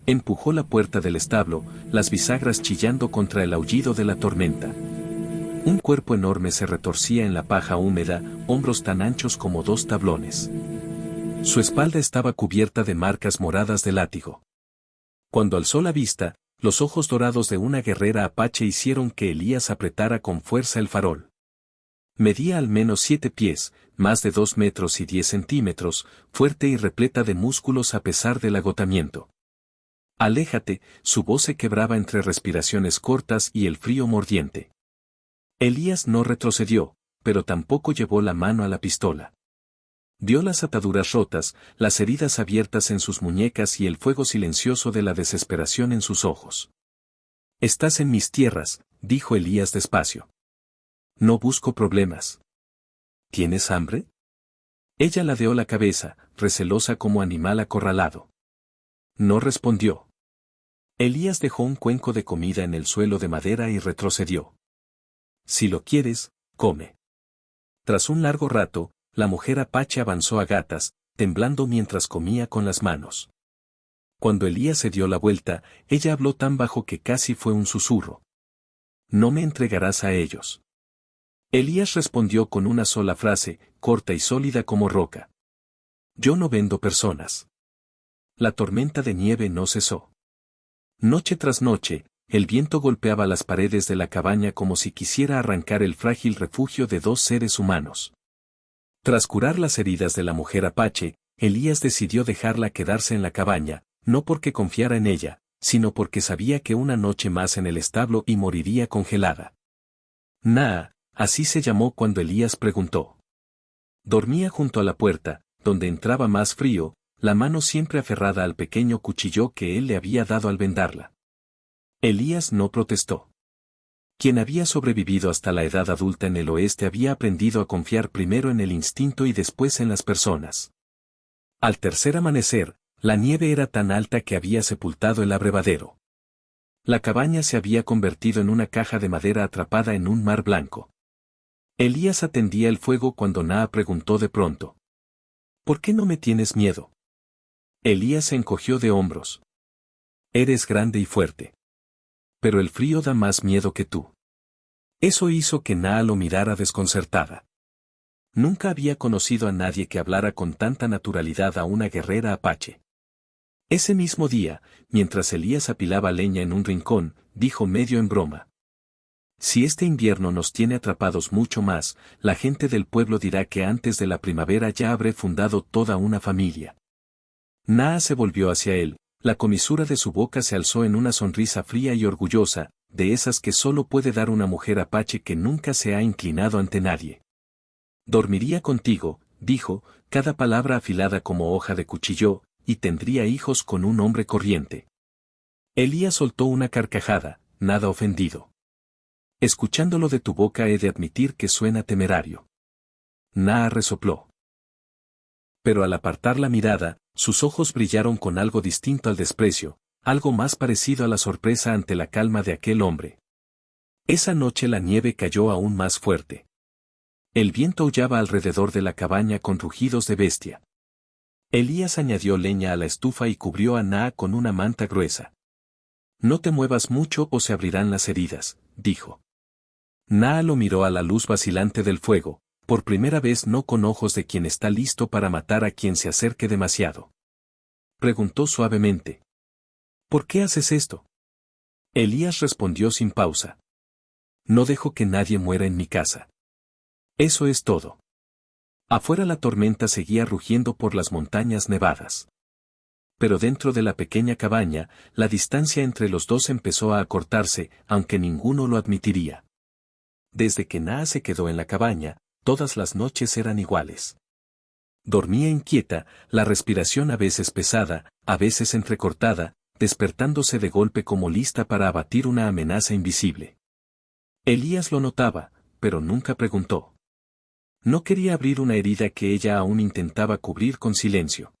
Empujó la puerta del establo, las bisagras chillando contra el aullido de la tormenta. Un cuerpo enorme se retorcía en la paja húmeda, hombros tan anchos como 2 tablones. Su espalda estaba cubierta de marcas moradas de látigo. Cuando alzó la vista, los ojos dorados de una guerrera apache hicieron que Elías apretara con fuerza el farol. Medía al menos 7 pies, más de 2 metros y 10 centímetros, fuerte y repleta de músculos a pesar del agotamiento. «Aléjate», su voz se quebraba entre respiraciones cortas y el frío mordiente. Elías no retrocedió, pero tampoco llevó la mano a la pistola. Vio las ataduras rotas, las heridas abiertas en sus muñecas y el fuego silencioso de la desesperación en sus ojos. «Estás en mis tierras», dijo Elías despacio. «No busco problemas». «¿Tienes hambre?». Ella ladeó la cabeza, recelosa como animal acorralado. No respondió. Elías dejó un cuenco de comida en el suelo de madera y retrocedió. «Si lo quieres, come». Tras un largo rato, la mujer apache avanzó a gatas, temblando mientras comía con las manos. Cuando Elías se dio la vuelta, ella habló tan bajo que casi fue un susurro. «No me entregarás a ellos». Elías respondió con una sola frase, corta y sólida como roca. «Yo no vendo personas». La tormenta de nieve no cesó. Noche tras noche, el viento golpeaba las paredes de la cabaña como si quisiera arrancar el frágil refugio de 2 seres humanos. Tras curar las heridas de la mujer apache, Elías decidió dejarla quedarse en la cabaña, no porque confiara en ella, sino porque sabía que una noche más en el establo y moriría congelada. Naa, así se llamó cuando Elías preguntó. Dormía junto a la puerta, donde entraba más frío, la mano siempre aferrada al pequeño cuchillo que él le había dado al vendarla. Elías no protestó. Quien había sobrevivido hasta la edad adulta en el oeste había aprendido a confiar primero en el instinto y después en las personas. Al tercer amanecer, la nieve era tan alta que había sepultado el abrevadero. La cabaña se había convertido en una caja de madera atrapada en un mar blanco. Elías atendía el fuego cuando Naa preguntó de pronto. «¿Por qué no me tienes miedo?». Elías se encogió de hombros. «Eres grande y fuerte. Pero el frío da más miedo que tú». Eso hizo que Naa lo mirara desconcertada. Nunca había conocido a nadie que hablara con tanta naturalidad a una guerrera apache. Ese mismo día, mientras Elías apilaba leña en un rincón, dijo medio en broma. «Si este invierno nos tiene atrapados mucho más, la gente del pueblo dirá que antes de la primavera ya habré fundado toda una familia». Naa se volvió hacia él, la comisura de su boca se alzó en una sonrisa fría y orgullosa, de esas que solo puede dar una mujer apache que nunca se ha inclinado ante nadie. «Dormiría contigo», dijo, cada palabra afilada como hoja de cuchillo, «y tendría hijos con un hombre corriente». Elías soltó una carcajada, nada ofendido. «Escuchándolo de tu boca he de admitir que suena temerario». Naa resopló. Pero al apartar la mirada, sus ojos brillaron con algo distinto al desprecio, algo más parecido a la sorpresa ante la calma de aquel hombre. Esa noche la nieve cayó aún más fuerte. El viento aullaba alrededor de la cabaña con rugidos de bestia. Elías añadió leña a la estufa y cubrió a Naa con una manta gruesa. «No te muevas mucho o se abrirán las heridas», dijo. Naa lo miró a la luz vacilante del fuego, por primera vez no con ojos de quien está listo para matar a quien se acerque demasiado. Preguntó suavemente. «¿Por qué haces esto?». Elías respondió sin pausa. «No dejo que nadie muera en mi casa. Eso es todo». Afuera la tormenta seguía rugiendo por las montañas nevadas. Pero dentro de la pequeña cabaña, la distancia entre los dos empezó a acortarse, aunque ninguno lo admitiría. Desde que Naa se quedó en la cabaña, todas las noches eran iguales. Dormía inquieta, la respiración a veces pesada, a veces entrecortada, despertándose de golpe como lista para abatir una amenaza invisible. Elías lo notaba, pero nunca preguntó. No quería abrir una herida que ella aún intentaba cubrir con silencio.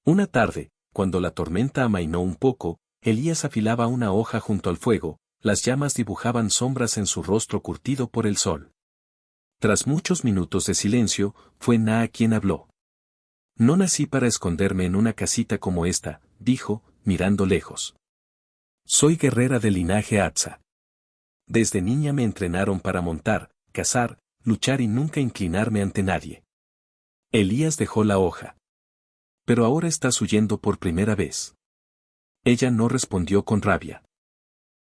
Una tarde, cuando la tormenta amainó un poco, Elías afilaba una hoja junto al fuego, las llamas dibujaban sombras en su rostro curtido por el sol. Tras muchos minutos de silencio, fue Naa quien habló. «No nací para esconderme en una casita como esta», dijo, mirando lejos. Soy guerrera del linaje Atza. Desde niña me entrenaron para montar, cazar, luchar y nunca inclinarme ante nadie. Elías dejó la hoja. Pero ahora estás huyendo por primera vez. Ella no respondió con rabia.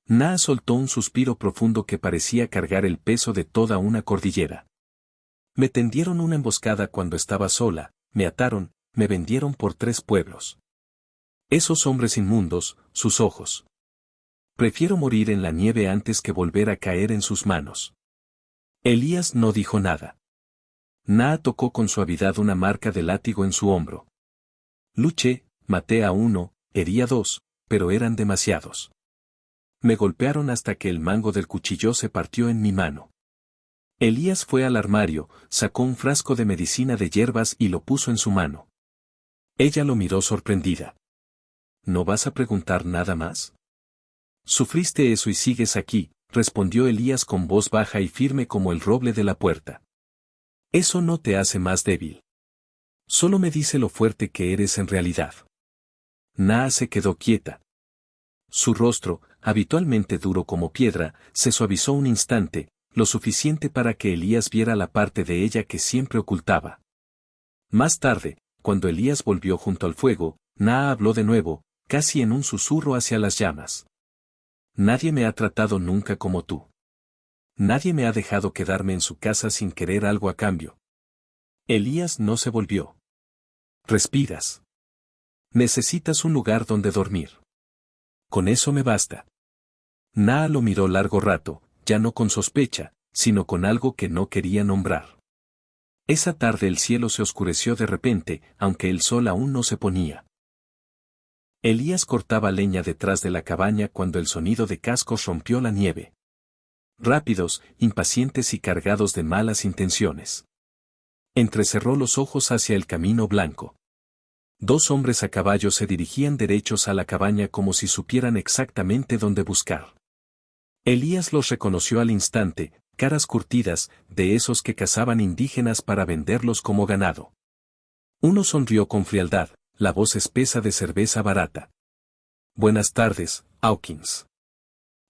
Naa soltó un suspiro profundo que parecía cargar el peso de toda una cordillera. Me tendieron una emboscada cuando estaba sola, me ataron, me vendieron por 3 pueblos. Esos hombres inmundos, sus ojos. Prefiero morir en la nieve antes que volver a caer en sus manos. Elías no dijo nada. Naa tocó con suavidad una marca de látigo en su hombro. Luché, maté a 1, herí a 2, pero eran demasiados. Me golpearon hasta que el mango del cuchillo se partió en mi mano. Elías fue al armario, sacó un frasco de medicina de hierbas y lo puso en su mano. Ella lo miró sorprendida. ¿No vas a preguntar nada más? Sufriste eso y sigues aquí, respondió Elías con voz baja y firme como el roble de la puerta. Eso no te hace más débil. Solo me dice lo fuerte que eres en realidad. Naa se quedó quieta. Su rostro, habitualmente duro como piedra, se suavizó un instante, lo suficiente para que Elías viera la parte de ella que siempre ocultaba. Más tarde, cuando Elías volvió junto al fuego, Naa habló de nuevo, casi en un susurro hacia las llamas. Nadie me ha tratado nunca como tú. Nadie me ha dejado quedarme en su casa sin querer algo a cambio. Elías no se volvió. Respiras. Necesitas un lugar donde dormir. Con eso me basta. Naa lo miró largo rato, ya no con sospecha, sino con algo que no quería nombrar. Esa tarde el cielo se oscureció de repente, aunque el sol aún no se ponía. Elías cortaba leña detrás de la cabaña cuando el sonido de cascos rompió la nieve. Rápidos, impacientes y cargados de malas intenciones. Entrecerró los ojos hacia el camino blanco. 2 hombres a caballo se dirigían derechos a la cabaña como si supieran exactamente dónde buscar. Elías los reconoció al instante, caras curtidas, de esos que cazaban indígenas para venderlos como ganado. Uno sonrió con frialdad, la voz espesa de cerveza barata. Buenas tardes, Hawkins.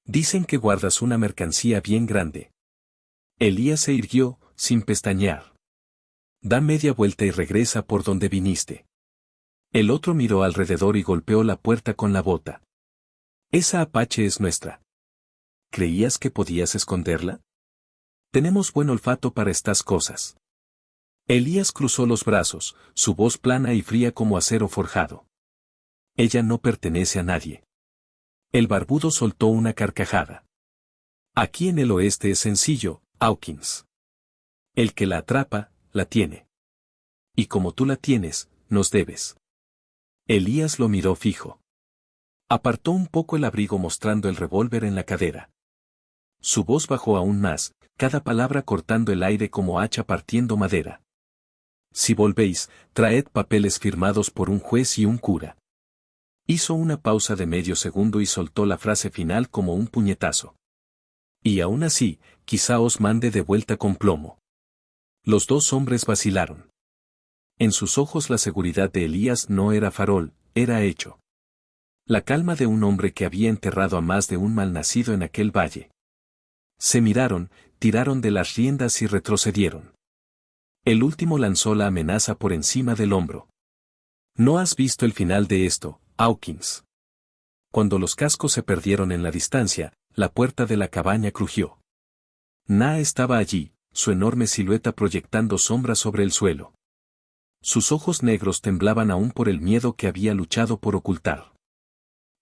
Dicen que guardas una mercancía bien grande. Elías se irguió, sin pestañear. Da media vuelta y regresa por donde viniste. El otro miró alrededor y golpeó la puerta con la bota. Esa Apache es nuestra. ¿Creías que podías esconderla? Tenemos buen olfato para estas cosas. Elías cruzó los brazos, su voz plana y fría como acero forjado. Ella no pertenece a nadie. El barbudo soltó una carcajada. Aquí en el oeste es sencillo, Hawkins. El que la atrapa, la tiene. Y como tú la tienes, nos debes. Elías lo miró fijo. Apartó un poco el abrigo mostrando el revólver en la cadera. Su voz bajó aún más, cada palabra cortando el aire como hacha partiendo madera. Si volvéis, traed papeles firmados por un juez y un cura. Hizo una pausa de medio segundo y soltó la frase final como un puñetazo. Y aún así, quizá os mande de vuelta con plomo. Los 2 hombres vacilaron. En sus ojos la seguridad de Elías no era farol, era hecho. La calma de un hombre que había enterrado a más de un malnacido en aquel valle. Se miraron, tiraron de las riendas y retrocedieron. El último lanzó la amenaza por encima del hombro. No has visto el final de esto, Hawkins. Cuando los cascos se perdieron en la distancia, la puerta de la cabaña crujió. Naa estaba allí, su enorme silueta proyectando sombras sobre el suelo. Sus ojos negros temblaban aún por el miedo que había luchado por ocultar.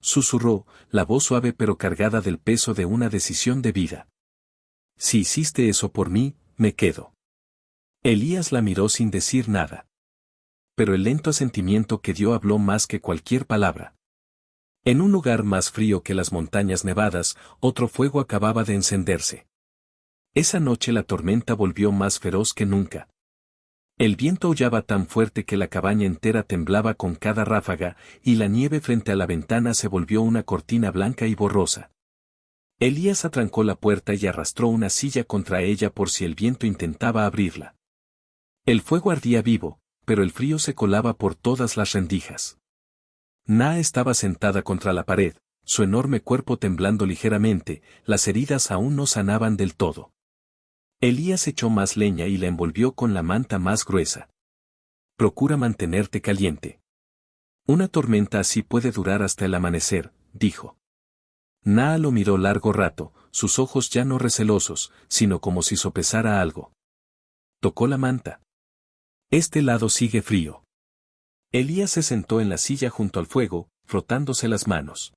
Susurró, la voz suave pero cargada del peso de una decisión de vida. Si hiciste eso por mí, me quedo. Elías la miró sin decir nada. Pero el lento asentimiento que dio habló más que cualquier palabra. En un lugar más frío que las montañas nevadas, otro fuego acababa de encenderse. Esa noche la tormenta volvió más feroz que nunca. El viento aullaba tan fuerte que la cabaña entera temblaba con cada ráfaga, y la nieve frente a la ventana se volvió una cortina blanca y borrosa. Elías atrancó la puerta y arrastró una silla contra ella por si el viento intentaba abrirla. El fuego ardía vivo, pero el frío se colaba por todas las rendijas. Naa estaba sentada contra la pared, su enorme cuerpo temblando ligeramente, las heridas aún no sanaban del todo. Elías echó más leña y la envolvió con la manta más gruesa. Procura mantenerte caliente. Una tormenta así puede durar hasta el amanecer, dijo. Naa lo miró largo rato, sus ojos ya no recelosos, sino como si sopesara algo. Tocó la manta. Este lado sigue frío. Elías se sentó en la silla junto al fuego, frotándose las manos.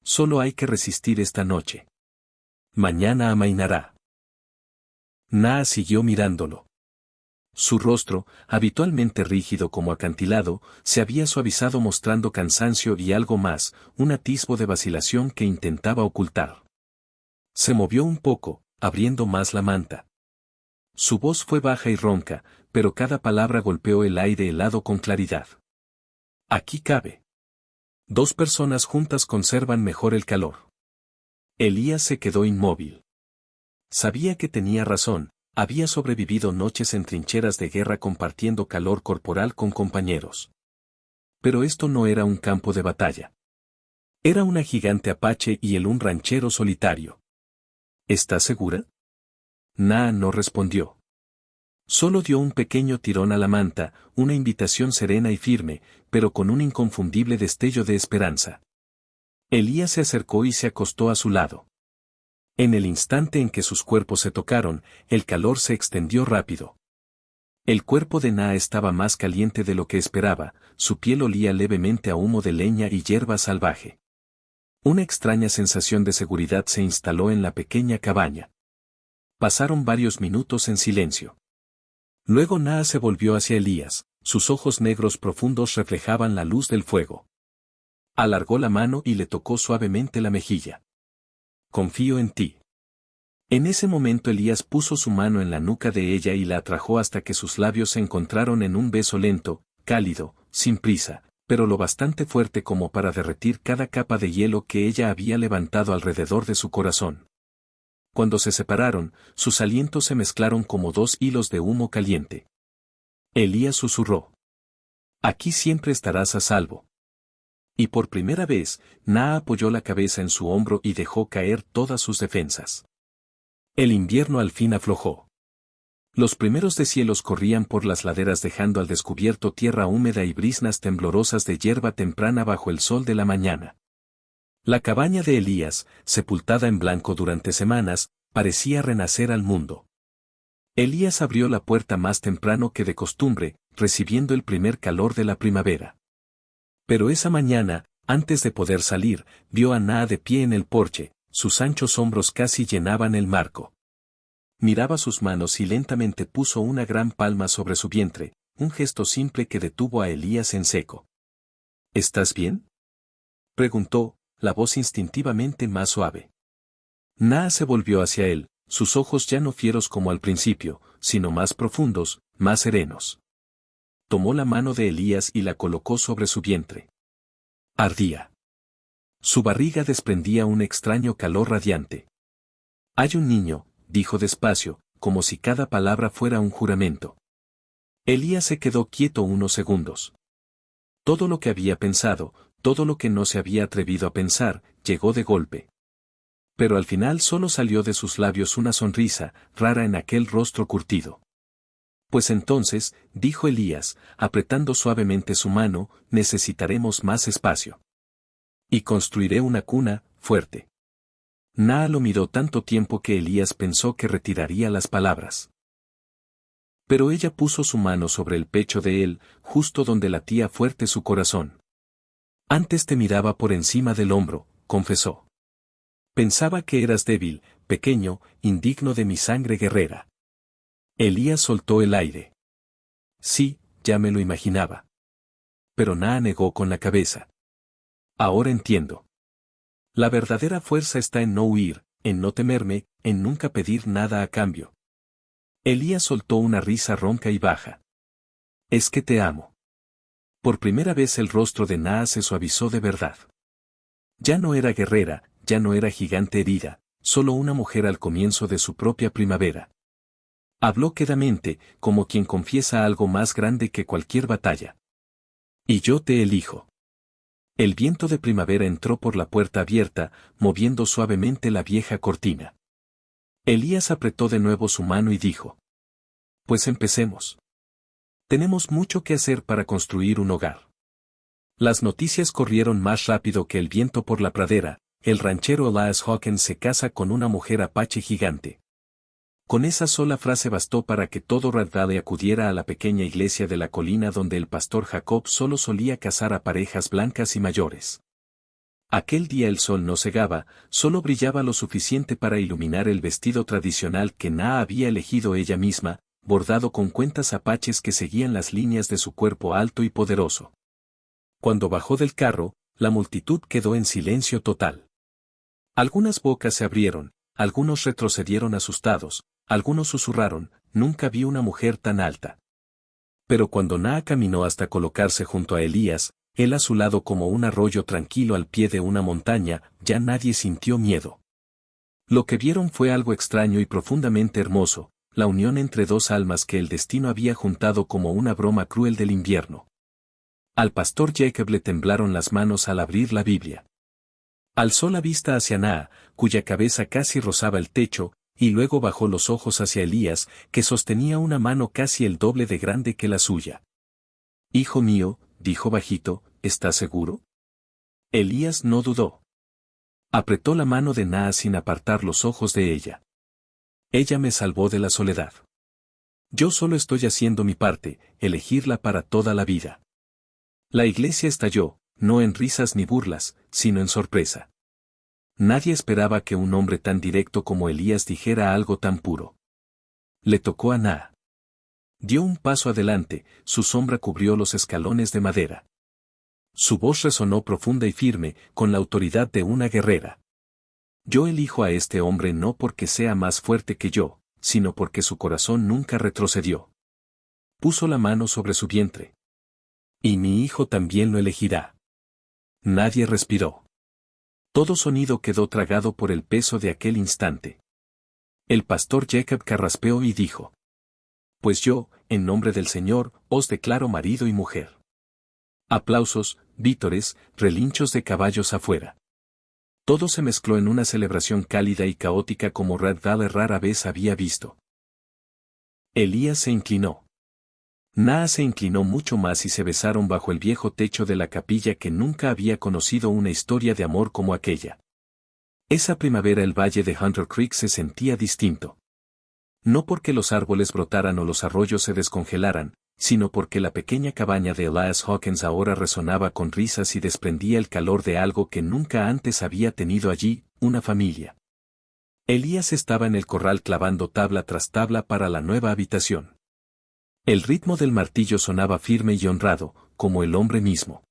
Solo hay que resistir esta noche. Mañana amainará. Naa siguió mirándolo. Su rostro, habitualmente rígido como acantilado, se había suavizado mostrando cansancio y algo más, un atisbo de vacilación que intentaba ocultar. Se movió un poco, abriendo más la manta. Su voz fue baja y ronca, pero cada palabra golpeó el aire helado con claridad. Aquí cabe. 2 personas juntas conservan mejor el calor. Elías se quedó inmóvil. Sabía que tenía razón, había sobrevivido noches en trincheras de guerra compartiendo calor corporal con compañeros. Pero esto no era un campo de batalla. Era una gigante apache y él un ranchero solitario. ¿Estás segura? Naa no respondió. Solo dio un pequeño tirón a la manta, una invitación serena y firme, pero con un inconfundible destello de esperanza. Elías se acercó y se acostó a su lado. En el instante en que sus cuerpos se tocaron, el calor se extendió rápido. El cuerpo de Naa estaba más caliente de lo que esperaba, su piel olía levemente a humo de leña y hierba salvaje. Una extraña sensación de seguridad se instaló en la pequeña cabaña. Pasaron varios minutos en silencio. Luego Naa se volvió hacia Elías, sus ojos negros profundos reflejaban la luz del fuego. Alargó la mano y le tocó suavemente la mejilla. Confío en ti. En ese momento Elías puso su mano en la nuca de ella y la atrajo hasta que sus labios se encontraron en un beso lento, cálido, sin prisa, pero lo bastante fuerte como para derretir cada capa de hielo que ella había levantado alrededor de su corazón. Cuando se separaron, sus alientos se mezclaron como 2 hilos de humo caliente. Elías susurró. Aquí siempre estarás a salvo. Y por primera vez, Naa apoyó la cabeza en su hombro y dejó caer todas sus defensas. El invierno al fin aflojó. Los primeros deshielos corrían por las laderas dejando al descubierto tierra húmeda y briznas temblorosas de hierba temprana bajo el sol de la mañana. La cabaña de Elías, sepultada en blanco durante semanas, parecía renacer al mundo. Elías abrió la puerta más temprano que de costumbre, recibiendo el primer calor de la primavera. Pero esa mañana, antes de poder salir, vio a Naa de pie en el porche, sus anchos hombros casi llenaban el marco. Miraba sus manos y lentamente puso una gran palma sobre su vientre, un gesto simple que detuvo a Elías en seco. ¿Estás bien?, preguntó, la voz instintivamente más suave. Naa se volvió hacia él, sus ojos ya no fieros como al principio, sino más profundos, más serenos. Tomó la mano de Elías y la colocó sobre su vientre. Ardía. Su barriga desprendía un extraño calor radiante. Hay un niño, dijo despacio, como si cada palabra fuera un juramento. Elías se quedó quieto unos segundos. Todo lo que había pensado, todo lo que no se había atrevido a pensar, llegó de golpe. Pero al final solo salió de sus labios una sonrisa, rara en aquel rostro curtido. Pues entonces, dijo Elías, apretando suavemente su mano, necesitaremos más espacio. Y construiré una cuna, fuerte. Naa lo miró tanto tiempo que Elías pensó que retiraría las palabras. Pero ella puso su mano sobre el pecho de él, justo donde latía fuerte su corazón. Antes te miraba por encima del hombro, confesó. Pensaba que eras débil, pequeño, indigno de mi sangre guerrera. Elías soltó el aire. Sí, ya me lo imaginaba. Pero Naa negó con la cabeza. Ahora entiendo. La verdadera fuerza está en no huir, en no temerme, en nunca pedir nada a cambio. Elías soltó una risa ronca y baja. Es que te amo. Por primera vez el rostro de Naa se suavizó de verdad. Ya no era guerrera, ya no era gigante herida, solo una mujer al comienzo de su propia primavera. Habló quedamente, como quien confiesa algo más grande que cualquier batalla. Y yo te elijo. El viento de primavera entró por la puerta abierta, moviendo suavemente la vieja cortina. Elías apretó de nuevo su mano y dijo: Pues empecemos. Tenemos mucho que hacer para construir un hogar. Las noticias corrieron más rápido que el viento por la pradera. El ranchero Elias Hawkins se casa con una mujer apache gigante. Con esa sola frase bastó para que todo Red Valley acudiera a la pequeña iglesia de la colina donde el pastor Jacob solo solía casar a parejas blancas y mayores. Aquel día el sol no cegaba, solo brillaba lo suficiente para iluminar el vestido tradicional que Naa había elegido ella misma, bordado con cuentas apaches que seguían las líneas de su cuerpo alto y poderoso. Cuando bajó del carro, la multitud quedó en silencio total. Algunas bocas se abrieron, algunos retrocedieron asustados, algunos susurraron: nunca vi una mujer tan alta. Pero cuando Naa caminó hasta colocarse junto a Elías, él a su lado como un arroyo tranquilo al pie de una montaña, ya nadie sintió miedo. Lo que vieron fue algo extraño y profundamente hermoso, la unión entre dos almas que el destino había juntado como una broma cruel del invierno. Al pastor Jacob le temblaron las manos al abrir la Biblia. Alzó la vista hacia Naa, cuya cabeza casi rozaba el techo, y luego bajó los ojos hacia Elías, que sostenía una mano casi el doble de grande que la suya. «Hijo mío», dijo bajito, «¿estás seguro?». Elías no dudó. Apretó la mano de Naa sin apartar los ojos de ella. «Ella me salvó de la soledad. Yo solo estoy haciendo mi parte, elegirla para toda la vida». La iglesia estalló, no en risas ni burlas, sino en sorpresa. Nadie esperaba que un hombre tan directo como Elías dijera algo tan puro. Le tocó a Naa. Dio un paso adelante, su sombra cubrió los escalones de madera. Su voz resonó profunda y firme, con la autoridad de una guerrera. Yo elijo a este hombre no porque sea más fuerte que yo, sino porque su corazón nunca retrocedió. Puso la mano sobre su vientre. Y mi hijo también lo elegirá. Nadie respiró. Todo sonido quedó tragado por el peso de aquel instante. El pastor Jacob carraspeó y dijo: «Pues yo, en nombre del Señor, os declaro marido y mujer». Aplausos, vítores, relinchos de caballos afuera. Todo se mezcló en una celebración cálida y caótica como Red Valley rara vez había visto. Elías se inclinó. Naa se inclinó mucho más y se besaron bajo el viejo techo de la capilla que nunca había conocido una historia de amor como aquella. Esa primavera el valle de Hunter Creek se sentía distinto. No porque los árboles brotaran o los arroyos se descongelaran, sino porque la pequeña cabaña de Elias Hawkins ahora resonaba con risas y desprendía el calor de algo que nunca antes había tenido allí, una familia. Elías estaba en el corral clavando tabla tras tabla para la nueva habitación. El ritmo del martillo sonaba firme y honrado, como el hombre mismo.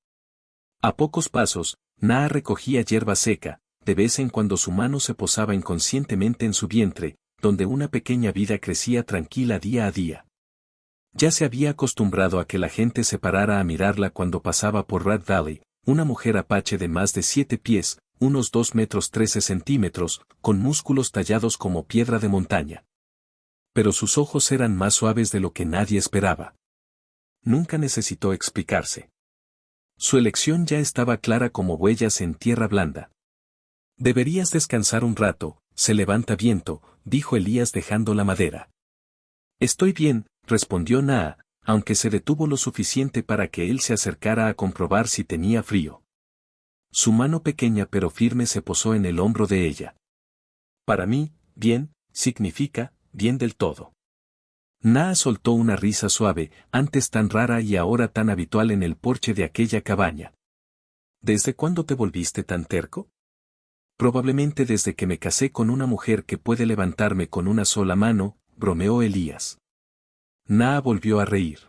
A pocos pasos, Naa recogía hierba seca, de vez en cuando su mano se posaba inconscientemente en su vientre, donde una pequeña vida crecía tranquila día a día. Ya se había acostumbrado a que la gente se parara a mirarla cuando pasaba por Red Valley, una mujer apache de más de 7 pies, unos 2 metros 13 centímetros, con músculos tallados como piedra de montaña. Pero sus ojos eran más suaves de lo que nadie esperaba. Nunca necesitó explicarse. Su elección ya estaba clara como huellas en tierra blanda. «Deberías descansar un rato, se levanta viento», dijo Elías dejando la madera. «Estoy bien», respondió Naa, aunque se detuvo lo suficiente para que él se acercara a comprobar si tenía frío. Su mano pequeña pero firme se posó en el hombro de ella. «Para mí, bien, significa, bien del todo». Naa soltó una risa suave, antes tan rara y ahora tan habitual en el porche de aquella cabaña. «¿Desde cuándo te volviste tan terco?». «Probablemente desde que me casé con una mujer que puede levantarme con una sola mano», bromeó Elías. Naa volvió a reír.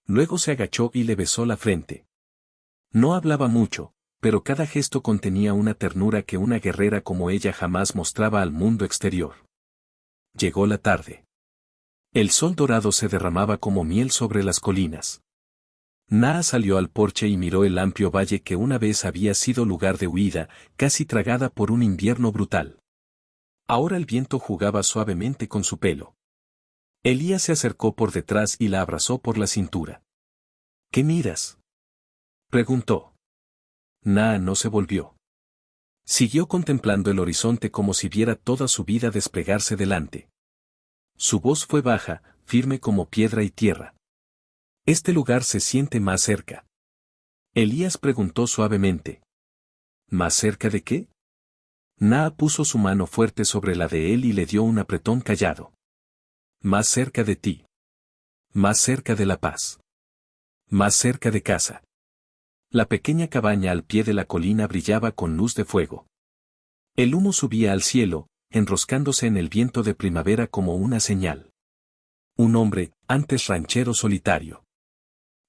Luego se agachó y le besó la frente. No hablaba mucho, pero cada gesto contenía una ternura que una guerrera como ella jamás mostraba al mundo exterior. Llegó la tarde. El sol dorado se derramaba como miel sobre las colinas. Naa salió al porche y miró el amplio valle que una vez había sido lugar de huida, casi tragada por un invierno brutal. Ahora el viento jugaba suavemente con su pelo. Elías se acercó por detrás y la abrazó por la cintura. «¿Qué miras?», preguntó. Naa no se volvió. Siguió contemplando el horizonte como si viera toda su vida desplegarse delante. Su voz fue baja, firme como piedra y tierra. Este lugar se siente más cerca. Elías preguntó suavemente. ¿Más cerca de qué? Naa puso su mano fuerte sobre la de él y le dio un apretón callado. Más cerca de ti. Más cerca de la paz. Más cerca de casa. La pequeña cabaña al pie de la colina brillaba con luz de fuego. El humo subía al cielo, enroscándose en el viento de primavera como una señal. Un hombre, antes ranchero solitario.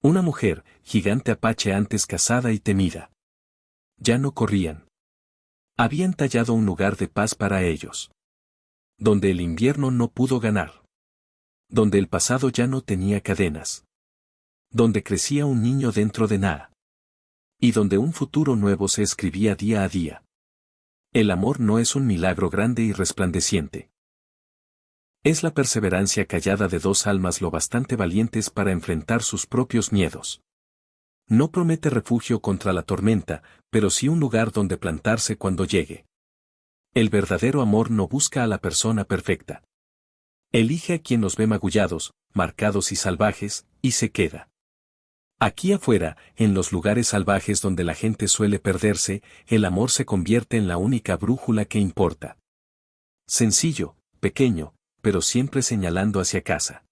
Una mujer, gigante apache antes casada y temida. Ya no corrían. Habían tallado un lugar de paz para ellos. Donde el invierno no pudo ganar. Donde el pasado ya no tenía cadenas. Donde crecía un niño dentro de Naa. Y donde un futuro nuevo se escribía día a día. El amor no es un milagro grande y resplandeciente. Es la perseverancia callada de dos almas lo bastante valientes para enfrentar sus propios miedos. No promete refugio contra la tormenta, pero sí un lugar donde plantarse cuando llegue. El verdadero amor no busca a la persona perfecta. Elige a quien los ve magullados, marcados y salvajes, y se queda. Aquí afuera, en los lugares salvajes donde la gente suele perderse, el amor se convierte en la única brújula que importa. Sencillo, pequeño, pero siempre señalando hacia casa.